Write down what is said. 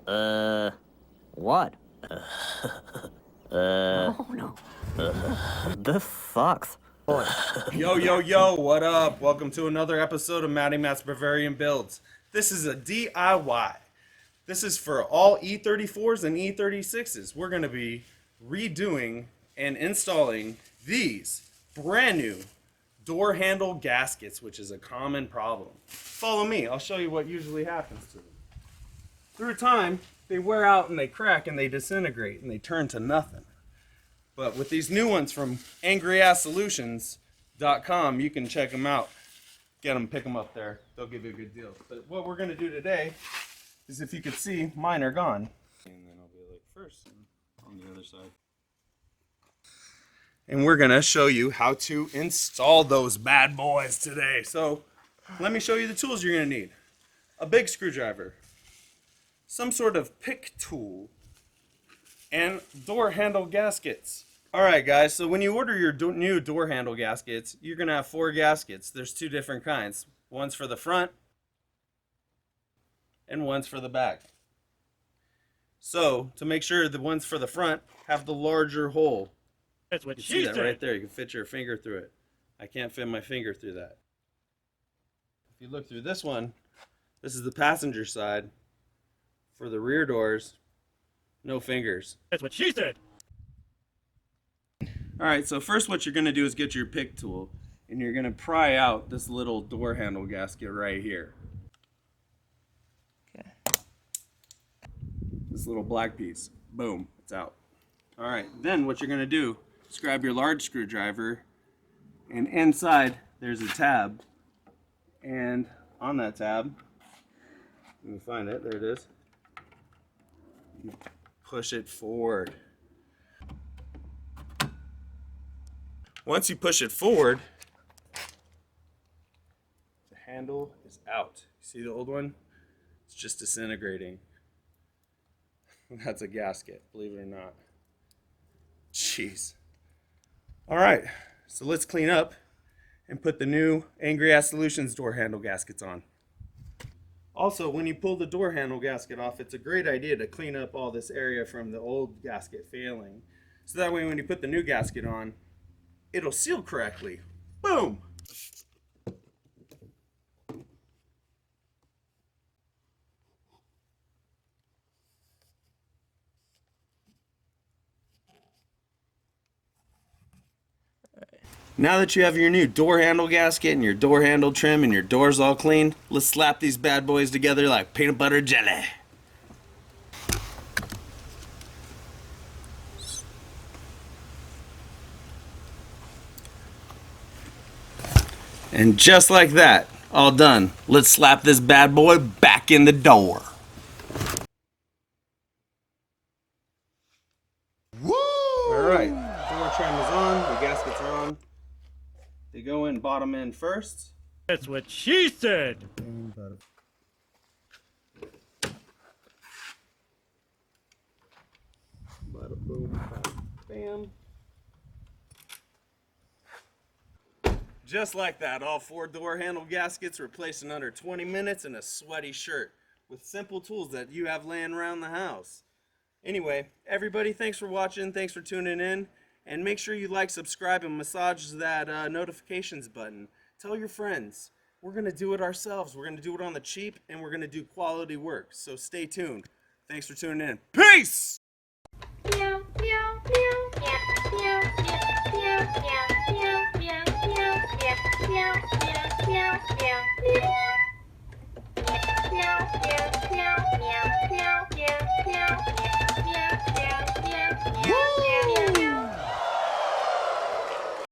What? Oh no. The fucks? Yo, what up? Welcome to another episode of MattyMatt's Bavarian Builds. This is a DIY. This is for all E34s and E36s. We're going to be redoing and installing these brand new door handle gaskets, which is a common problem. Follow me. I'll show you what usually happens to them. Through time, they wear out and they crack and they disintegrate and they turn to nothing. But with these new ones from AngryAssSolutions.com, you can check them out. Get them, pick them up there. They'll give you a good deal. But what we're going to do today is, if you could see, mine are gone. And then I'll be like first and on the other side. And we're going to show you how to install those bad boys today. So let me show you the tools you're going to need. A big screwdriver, some sort of pick tool, and door handle gaskets. Alright guys, so when you order your new door handle gaskets, you're going to have 4 gaskets. There's 2 different kinds. One's for the front and one's for the back. So, to make sure the ones for the front have the larger hole. That's what You she see that said. right there. You can fit your finger through it. I can't fit my finger through that. If you look through this one, this is the passenger side. For the rear doors, no fingers. That's what she said. Alright, so first what you're going to do is get your pick tool, and you're going to pry out this little door handle gasket right here. Okay. This little black piece. Boom, it's out. Alright, then what you're going to do is grab your large screwdriver, and inside there's a tab, and on that tab, let me find it, there it is, you push it forward. Once you push it forward, the handle is out. See the old one? It's just disintegrating. That's a gasket, believe it or not. Jeez. Alright, so let's clean up and put the new Angry Ass Solutions door handle gaskets on. Also, when you pull the door handle gasket off, it's a great idea to clean up all this area from the old gasket failing. So that way when you put the new gasket on, it'll seal correctly. Boom! Now that you have your new door handle gasket and your door handle trim and your doors all clean, let's slap these bad boys together like peanut butter jelly. And just like that, all done. Let's slap this bad boy back in the door. Woo! Alright, door trim is on, the gaskets are on. They go in bottom end first. That's what she said. Bada boom, bada bam. Just like that, all 4 door handle gaskets were placed in under 20 minutes in a sweaty shirt with simple tools that you have laying around the house. Anyway, everybody, thanks for watching, thanks for tuning in, and make sure you like, subscribe, and massage that notifications button. Tell your friends. We're going to do it ourselves. We're going to do it on the cheap, and we're going to do quality work. So stay tuned. Thanks for tuning in. Peace! Meow, meow, meow, meow, meow, meow, meow, meow, meow, meow, meow, meow, meow, meow, meow, meow.